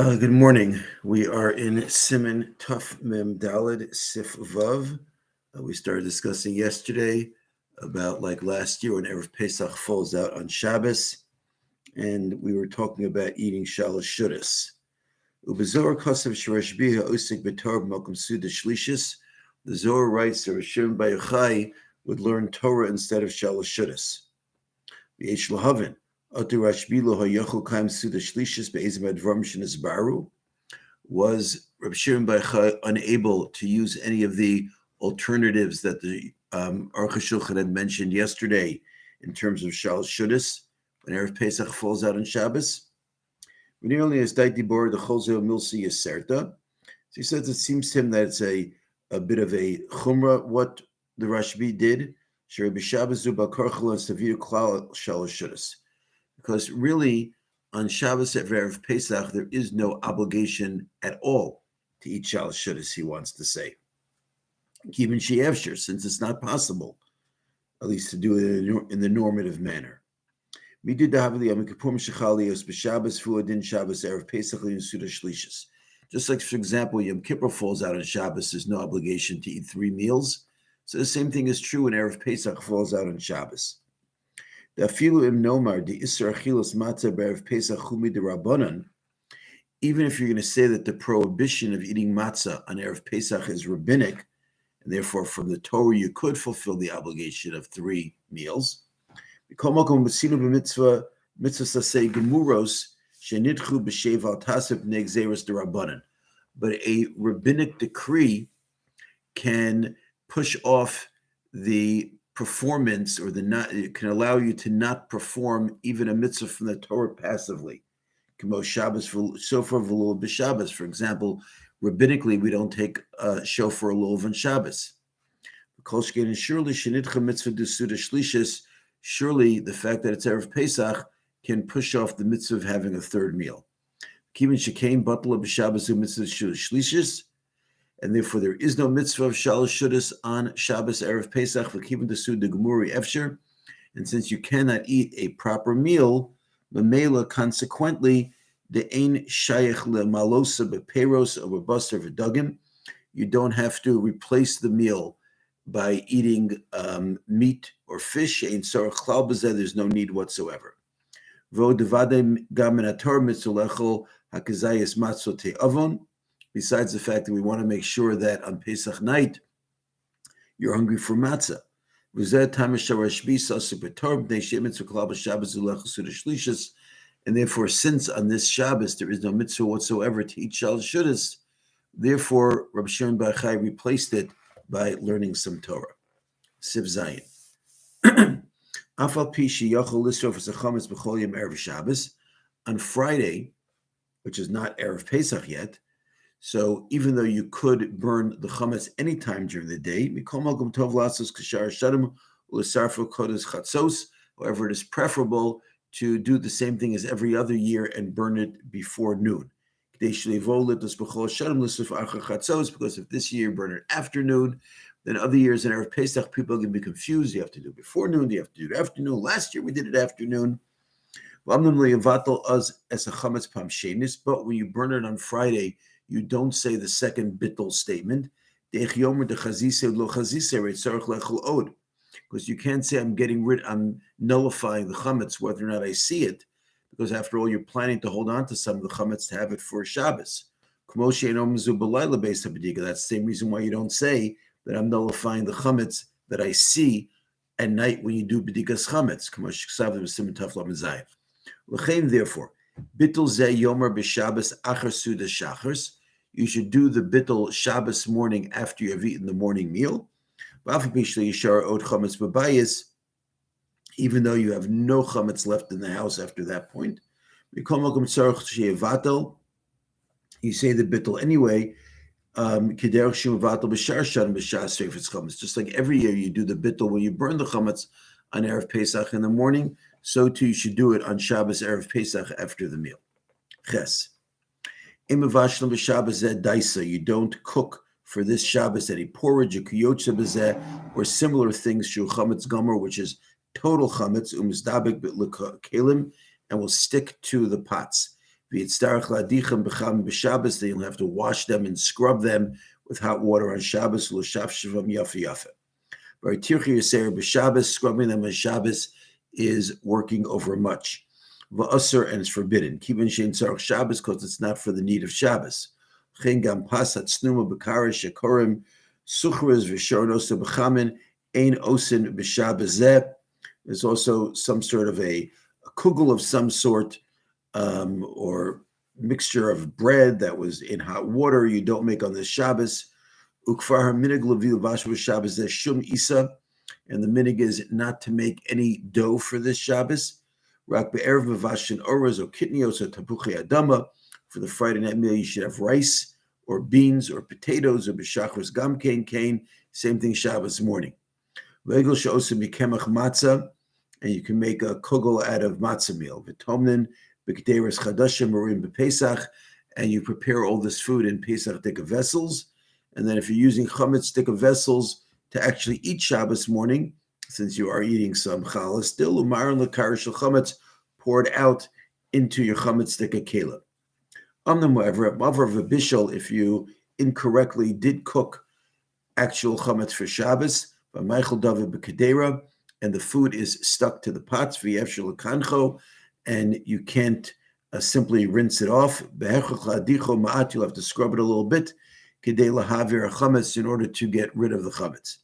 Good morning. We are in Siman Tuf Mem Dalid Sif Vav. We started discussing yesterday about like last year when Erev Pesach falls out on Shabbos, and we were talking about eating shalosh shudas. Ubezor Kosev Shresh Biha Osik B'Torah Malkum Suda Shlishis. The Zohar writes that Rishon Bar Yochai would learn Torah instead of shalosh shudas. V'yesh lahavin. Was Reb Shimon Bar Yochai unable to use any of the alternatives that the Arukh HaShulchan had mentioned yesterday in terms of shalosh shudas when Erev Pesach falls out on Shabbos? So he says it seems to him that it's a bit of a chumrah what the Rashbi did. Because really, on Shabbos at Erev Pesach, there is no obligation at all to eat shalosh shudas, he wants to say. Even she'evshir, since it's not possible, at least to do it in the normative manner. Just like, for example, Yom Kippur falls out on Shabbos, there's no obligation to eat 3 meals. So the same thing is true when Erev Pesach falls out on Shabbos. Even if you're going to say that the prohibition of eating matzah on Erev Pesach is rabbinic, and therefore from the Torah you could fulfill the obligation of 3 meals, but a rabbinic decree can push off the performance, or it can allow you to not perform even a mitzvah from the Torah passively. For example, rabbinically, we don't take shofar lulav on Shabbos. Surely the fact that it's Erev Pesach can push off the mitzvah of having a 3rd meal. And therefore there is no mitzvah of shalosh shudas on Shabbos Erev Pesach. And since you cannot eat a proper meal, Mamela, consequently, the ein shayach le'malosa beperos or bebasar v'dagim, you don't have to replace the meal by eating meat or fish. Ein sarach klal b'zeh, there's no need whatsoever. Vo devadei gam min haTorah mitzvah lechol hakazayis matzot te'avon. Besides the fact that we want to make sure that on Pesach night, you're hungry for matzah. And therefore, since on this Shabbos there is no mitzvah whatsoever to eat shalosh shudas, therefore Reb Shimon Bar Yochai replaced it by learning some Torah. Siv Zayin. On Friday, which is not Erev Pesach yet, so even though you could burn the chametz anytime during the day, however, it is preferable to do the same thing as every other year and burn it before noon. Because if this year you burn it afternoon, then other years in Erev Pesach, people are going to be confused. You have to do it before noon, you have to do it afternoon. Last year we did it afternoon. But when you burn it on Friday, you don't say the second bittul statement, because you can't say I'm nullifying the chametz whether or not I see it, because after all, you're planning to hold on to some of the chametz to have it for Shabbos. That's the same reason why you don't say that I'm nullifying the chametz that I see at night when you do b'dikas chametz. Therefore, bittul zeh yomer b'Shabbos achar suda shachars. You should do the bittul Shabbos morning after you have eaten the morning meal. Even though you have no chametz left in the house after that point. You say the bittul anyway. Just like every year you do the bittul when you burn the chametz on Erev Pesach in the morning, so too you should do it on Shabbos Erev Pesach after the meal. Ches. You don't cook for this Shabbos any porridge or similar things, chametz gomer, which is total chametz, and will stick to the pots. Then you'll have to wash them and scrub them with hot water on Shabbos. Scrubbing them on Shabbos is working over much. And it's forbidden. Shabbos, because it's not for the need of Shabbos. There's also some sort of a kugel of some sort, or mixture of bread that was in hot water you don't make on this Shabbos. Ukfar minig levi Shabbos shum isa, and the minig is not to make any dough for this Shabbos. Rak be'erev mevashin oros or kitnios or tapuchi adama. For the Friday night meal, you should have rice or beans or potatoes or b'shachris gam kain. Same thing Shabbos morning. Regel she'osim mikemach matzah, and you can make a kugel out of matzah meal. V'tomnin b'kederes chadashim marim b'pesach, and you prepare all this food in Pesach dika vessels. And then if you're using chametz dika vessels to actually eat Shabbos morning, since you are eating some challah, still umaron l'kar shel chametz, poured out into your chametz dika kela. However, if you incorrectly did cook actual chametz for Shabbos, and the food is stuck to the pots, and you can't simply rinse it off. You'll have to scrub it a little bit in order to get rid of the chametz.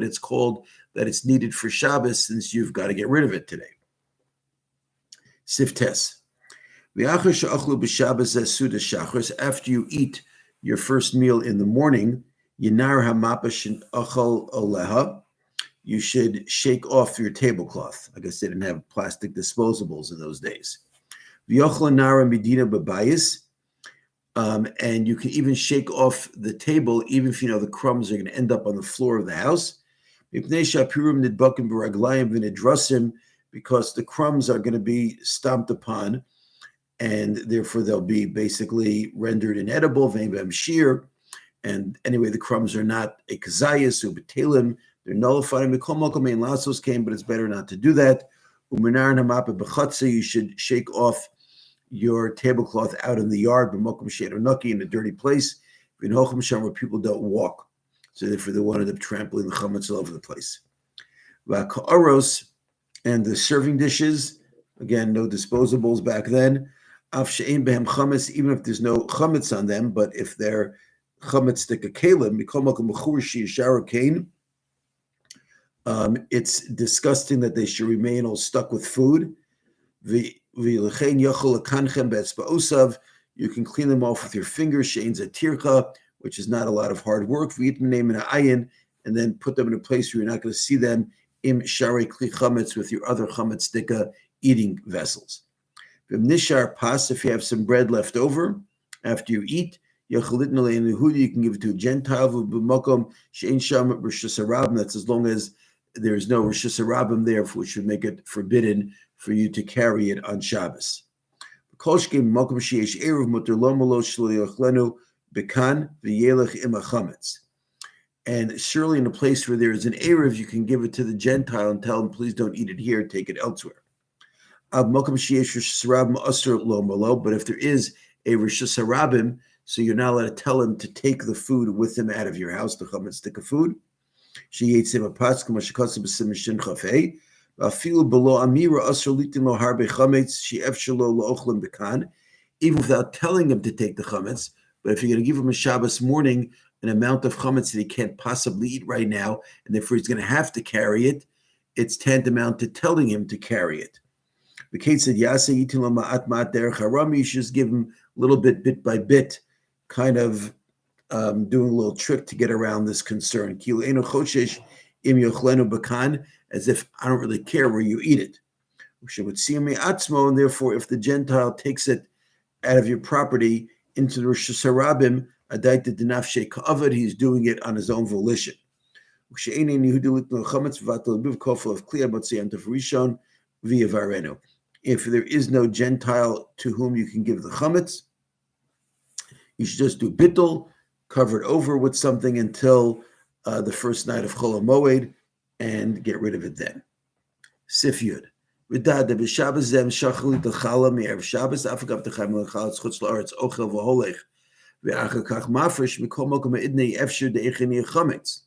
It's called that it's needed for Shabbos since you've got to get rid of it today. Siftes. After you eat your first meal in the morning, you should shake off your tablecloth. I guess they didn't have plastic disposables in those days. And you can even shake off the table, even if you know the crumbs are going to end up on the floor of the house. Because the crumbs are going to be stomped upon, and therefore they'll be basically rendered inedible. And anyway, the crumbs are not a kazayas or betelim; they're nullified. But it's better not to do that. You should shake off your tablecloth out in the yard, in a dirty place, where people don't walk. So therefore, they won't end up trampling the chametz all over the place. And the serving dishes, again, no disposables back then. Even if there's no chametz on them, but if they're chametz dika kelim, it's disgusting that they should remain all stuck with food. You can clean them off with your fingers, which is not a lot of hard work. And then put them in a place where you're not going to see them im shari kli chametz with your other chametz dika eating vessels. Nishar pas, if you have some bread left over after you eat, you can give it to a Gentile. That's as long as there's no Rosh Hashanah there, which would make it forbidden for you to carry it on Shabbos. And surely in a place where there is an Erev, you can give it to the Gentile and tell him, please don't eat it here, take it elsewhere. But if there is a Rosh Hashanah, so you're not allowed to tell him to take the food with him out of your house, the chametz dika food. Even without telling him to take the chametz, but if you're going to give him a Shabbos morning an amount of chametz that he can't possibly eat right now, and therefore he's going to have to carry it, it's tantamount to telling him to carry it. The Kate said, you should just give him a little bit by bit, kind of doing a little trick to get around this concern. As if I don't really care where you eat it. And therefore, if the Gentile takes it out of your property into the Rosh Hashanah, he's doing it on his own volition. If there is no Gentile to whom you can give the chametz, you should just do bittul, cover it over with something until the first night of Chol HaMoed, and get rid of it then. Sif Yud. ודע בשבס זה המשך לתחלה מערב שבס, אף אגב תחיים לחלץ חוץ לארץ, אוכל והולך, ואחר כך מפרש מכל מקום עדני אפשר דאיכני חמץ.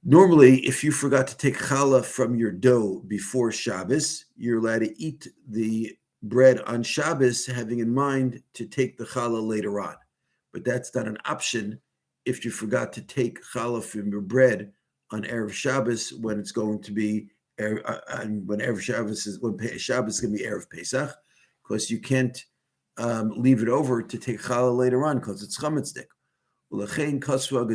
Normally, if you forgot to take challah from your dough before Shabbos, you're allowed to eat the bread on Shabbos, having in mind to take the challah later on. But that's not an option if you forgot to take challah from your bread on Erev Shabbos when it's going to be when Erev Shabbos is when Shabbos is going to be Erev Pesach, because you can't leave it over to take challah later on because it's chametzik. Therefore,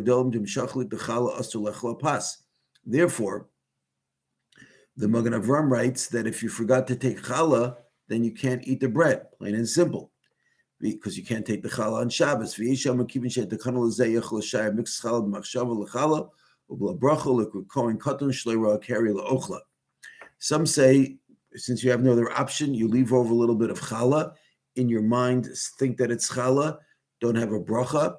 the Magen Avram writes that if you forgot to take challah, then you can't eat the bread, plain and simple, because you can't take the challah on Shabbos. Some say, since you have no other option, you leave over a little bit of challah. In your mind, think that it's challah, don't have a bracha,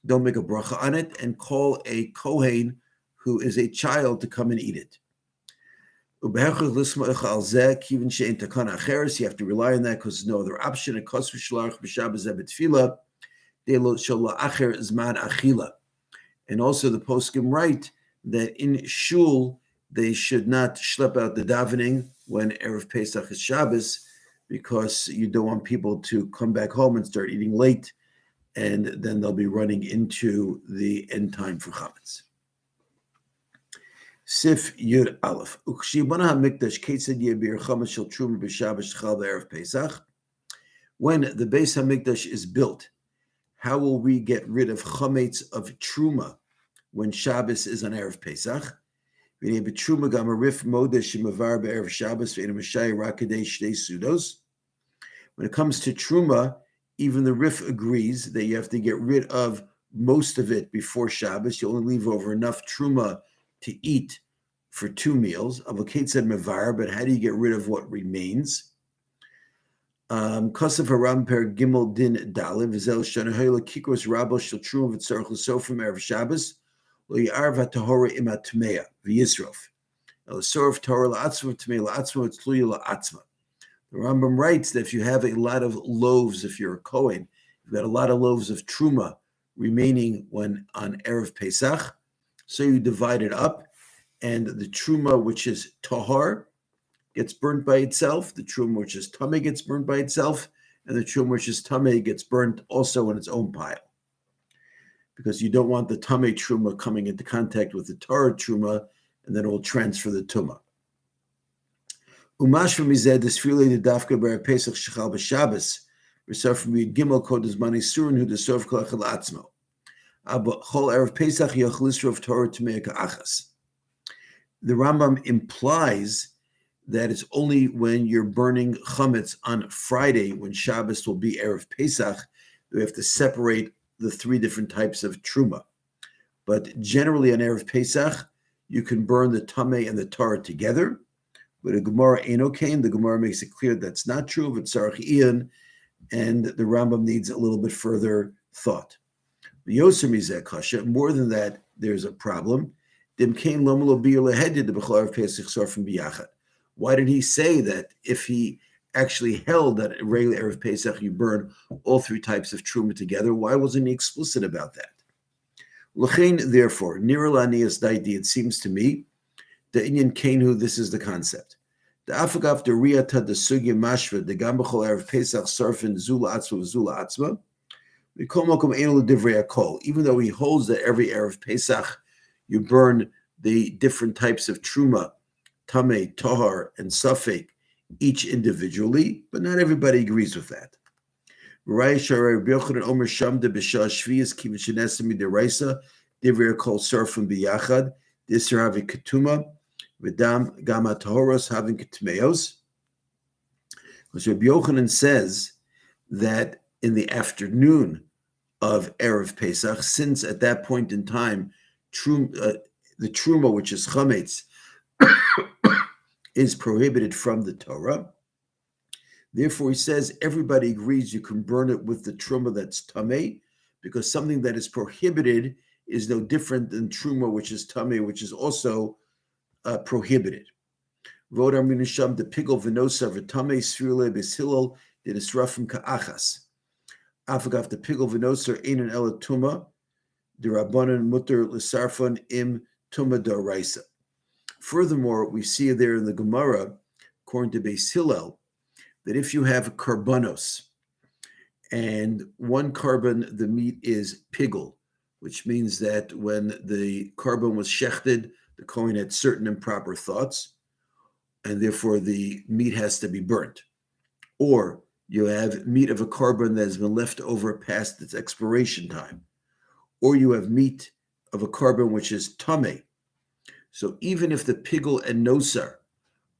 don't make a bracha on it, and call a kohen who is a child to come and eat it. You have to rely on that because there's no other option. And also the poskim write that in shul, they should not schlep out the davening when Erev Pesach is Shabbos, because you don't want people to come back home and start eating late, and then they'll be running into the end time for chametz. Sif Yud Aleph. When the Beis Hamikdash is built, how will we get rid of chametz of truma when Shabbos is on Erev Pesach? When it comes to truma, even the Rif agrees that you have to get rid of most of it before Shabbos. You only leave over enough truma to eat for 2 meals. Avokate said mevar, but how do you get rid of what remains? Kosev haram per gimel din dalev v'zel shanahoyla kikros rabo shel truma v'tzarich l'sofrim erev Shabbos lo yarv hatahora im hatmeya v'yisrof l'sorf tahora la'atzma v'tmeya la'atzma v'tzluya la'atzma. The Rambam writes that if you have a lot of loaves, if you're a Kohen, you've got a lot of loaves of Truma remaining when on Erev Pesach, so you divide it up, and the Truma, which is Tahar, gets burnt by itself, the Truma, which is Tameh, gets burnt by itself, and the Truma, which is Tameh, gets burnt also in its own pile. Because you don't want the Tameh Truma coming into contact with the Tahar Truma, and then it will transfer the Tumah. Umash from Mized is freely the Dafka Bar Pesach Shechal B'Shabbos. Reserve from Gimel Kod is Mani Surun who deserve Kolachal Atzmo. Abba Chol Erev Pesach Yochel Yisrof Torah Tmei Ka'achas. The Rambam implies that it's only when you're burning chametz on Friday, when Shabbos will be Erev Pesach, that we have to separate the 3 different types of truma. But generally on Erev Pesach, you can burn the Tameh and the Torah together. But a Gemara Eino Kain, the Gemara makes it clear that's not true of Tzarech Ian, and the Rambam needs a little bit further thought. More than that, there's a problem. Why did he say that if he actually held that at regular Erev Pesach you burn all 3 types of truma together? Why wasn't he explicit about that? Therefore, it seems to me, the Inyan Kenu, this is the concept. The Afagav the Riyata the Sugya Mashva the Gambachol Erev Pesach Sarfin Zula Atzma Zula Atzma. We call Mokum Enel Divrei Akol. Even though he holds that every Erev Pesach you burn the different types of truma, tameh, tahar, and safek, each individually, but not everybody agrees with that. Rabbi Yochanan Omer Shamda B'Shah Shviyas Kivin Shenesemi Deraisa Divrei Akol Sarfin B'Yachad Disr Havi Ketuma V'Dam Gama Tahoros having Ketmeos. Because Rabbi Yochanan says that in the afternoon of Erev Pesach, since at that point in time, the truma, which is chametz, is prohibited from the Torah. Therefore, he says everybody agrees you can burn it with the truma that's tameh, because something that is prohibited is no different than truma, which is tameh, which is also prohibited. Vodar minisham the pigel venosa v'tamei svirle beshilol did israfim ka'achas. Afagav the pigel venosa ein ela tuma the rabbanon mutter l'sarfon im tuma daraisa. Furthermore, we see there in the Gemara, according to Beis Hillel, that if you have karbanos, and one carbon, the meat is pigel, which means that when the carbon was shechted, the Kohen had certain improper thoughts, and therefore the meat has to be burnt. Or you have meat of a carbon that has been left over past its expiration time. Or you have meat of a carbon which is tameh. So even if the pigel and nosar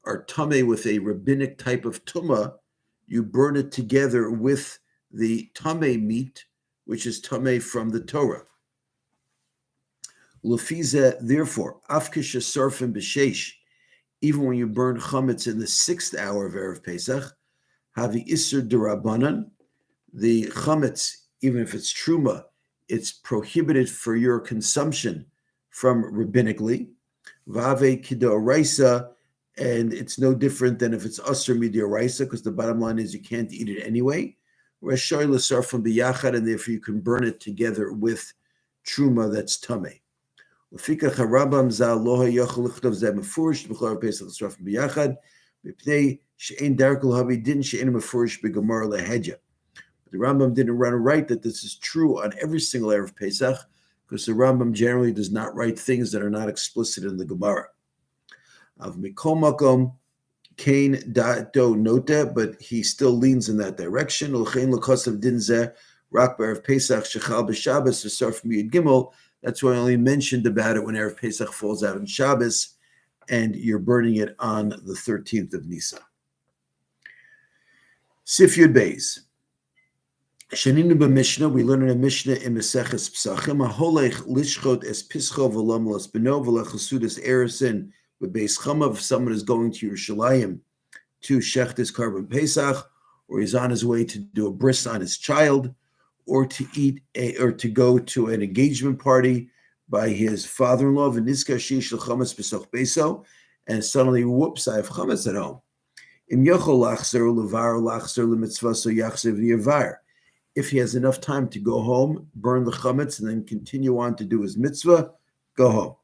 are tameh with a rabbinic type of tumah, you burn it together with the tameh meat, which is tameh from the Torah. Lefiza, therefore, afkish sarfim b'sheish, even when you burn chametz in the 6th hour of Erev Pesach, havi isser derabanan, the chametz, even if it's truma, it's prohibited for your consumption from rabbinically. Vave kidoraisa, and it's no different than if it's asr midoraisa, because the bottom line is you can't eat it anyway. Reshoy l'sarfim biyachad, and therefore you can burn it together with truma that's tameh. Lefikach harabam zal loha yachol lichtov zeh mefurish b'chol pesach l'sarfim biyachad mipnei she'ein darkul havi din she'ein mefurish b'gemara lehedja. The Rambam didn't write that this is true on every single Erev Pesach, because the Rambam generally does not write things that are not explicit in the Gemara. Av mikol makom kain da'ato nota, but he still leans in that direction. L'chein l'kosav din zeh rak b'Erev Pesach shechal b'Shabbos v'sarf miyud gimel. That's why I only mentioned about it when Erev Pesach falls out on Shabbos, and you're burning it on the 13th of Nisan. Sif Yud Beis. Shaninu b'Mishnah, we learn in a Mishnah in Meseches Psachim, Aholech lishchot es pischo v'lam l'sbeno v'lechasudas erisin b'beis chama. If someone is going to Yerushalayim to shecht his carbon Pesach, or he's on his way to do a bris on his child, or to go to an engagement party by his father-in-law, v'nizka sheish l'chamas b'soch beso, and suddenly, whoops, I have chametz at home. Im yochol lachzer levar lachzer lemitzvah so yachzer v'yavar. If he has enough time to go home, burn the chametz, and then continue on to do his mitzvah, go home.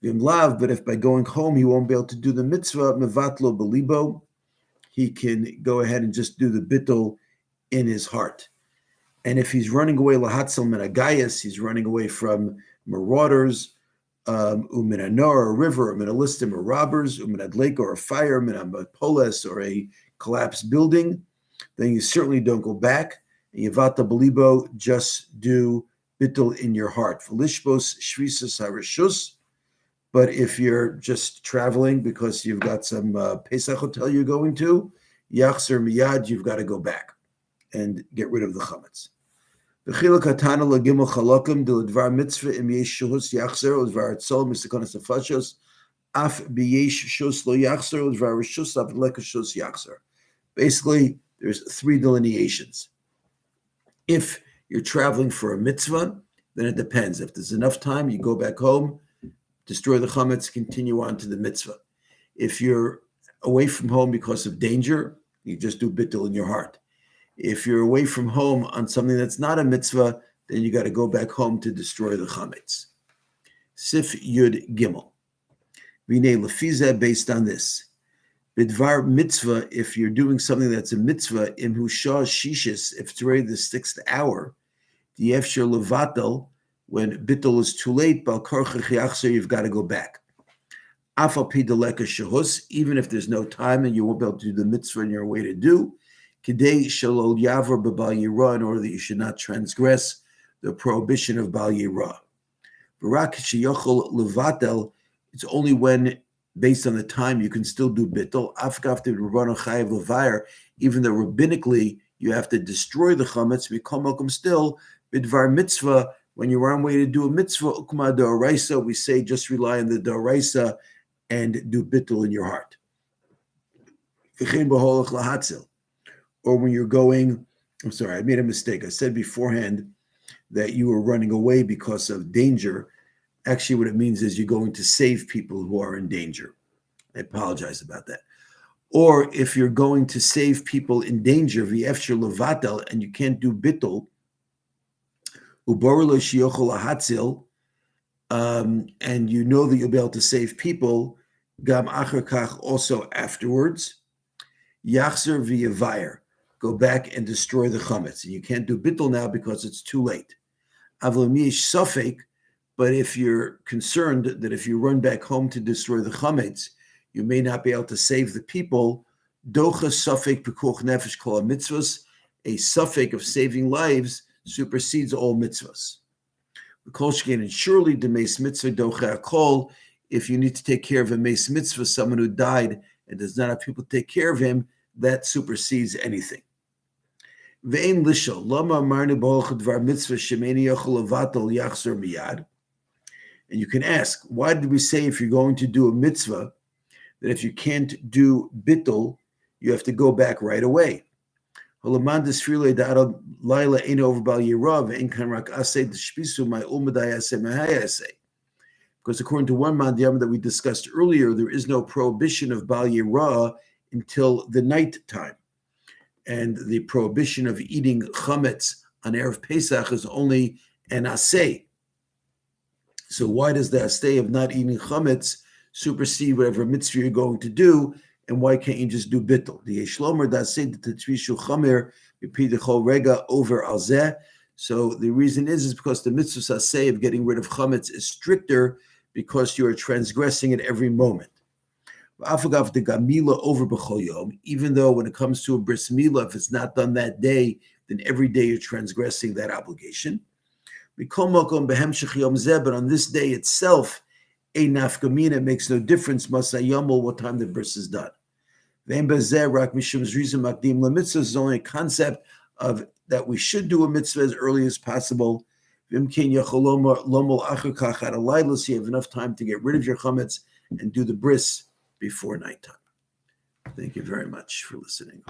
V'im lav, but if by going home he won't be able to do the mitzvah, mevatlo belibo, he can go ahead and just do the bittul in his heart. And if he's running away lahatzel min agayas, he's running away from marauders, min a nor, a river, min a listim, or robbers, min a lake, or a fire, min a polis, or a collapsed building, then you certainly don't go back. Yavata belibo, just do bittul in your heart. Velishbos shvisas harishus. But if you're just traveling because you've got some Pesach hotel you're going to, yachzer miyad, you've got to go back and get rid of the chametz. V'chilak hatana lagimel chalakim d'ledvar mitzvah im yesh shuhus yachzer l'dvar etzol misakonas nefashos af b'yesh shus lo yachzer l'dvar rishus af lekashus yachzer. Basically, there's 3 delineations. If you're traveling for a mitzvah, then it depends. If there's enough time, you go back home, destroy the chametz, continue on to the mitzvah. If you're away from home because of danger, you just do bittul in your heart. If you're away from home on something that's not a mitzvah, then you got to go back home to destroy the chametz. Sif Yud Gimel. V'nei lefiza, based on this. Bidvar mitzvah, if you're doing something that's a mitzvah, imhu shah shishis, if it's already the 6th hour, the efshir levatel, when bittul is too late, bal karchach yachzer, you've got to go back. Afal pi deleka shahus, even if there's no time and you won't be able to do the mitzvah in your way to do, kidei shalol yavar b'bal yirah, in order that you should not transgress the prohibition of bal yirah. V'rak sheyochol levatel, it's only when, based on the time, you can still do bittul. Afgafte Rabbanu Chayev Levayer, even though rabbinically you have to destroy the chametz, mikol makom still, bidvar mitzvah, when you're on way to do a mitzvah, ukma d'oraisa, we say just rely on the d'oraisa and do bittul in your heart. Or when you're going, I'm sorry, I made a mistake. I said beforehand that you were running away because of danger. Actually, what it means is you're going to save people who are in danger. I apologize about that. Or if you're going to save people in danger, v'efshir levatel, and you can't do bittul, uborlo shiochol hatzil, and you know that you'll be able to save people, gam acher kach, also afterwards, yachzer v'yavayir, go back and destroy the chametz. And you can't do bittul now because it's too late. Avlomish safek, but if you're concerned that if you run back home to destroy the chametz, you may not be able to save the people, docha safek pekuch nefesh kol mitzvahs, a safek of saving lives supersedes all mitzvahs. And surely the meis mitzvah docha kol, if you need to take care of a meis mitzvah, someone who died and does not have people to take care of him, that supersedes anything. Ve'en lishol lama amarnu b'holcha dvar mitzvah shemeni yochel levatel yachzor miyad. And you can ask, why did we say if you're going to do a mitzvah, that if you can't do bittul, you have to go back right away? Because according to one mandiyam that we discussed earlier, there is no prohibition of bal yirah until the night time. And the prohibition of eating chametz on Erev Pesach is only an aseh. So why does the aseh of not eating chametz supersede whatever mitzvah you're going to do, and why can't you just do bittul? The yeshlomer da aseh tetvishu chamer b'pidachol rega over alzeh. So the reason is because the mitzvah aseh of getting rid of chametz is stricter because you are transgressing at every moment. Even though when it comes to a bris milah, if it's not done that day, then every day you're transgressing that obligation. But on this day itself, a nafkamina makes no difference, what time the bris is done. This is only a concept of that we should do a mitzvah as early as possible. You have enough time to get rid of your chametz and do the bris before nighttime. Thank you very much for listening.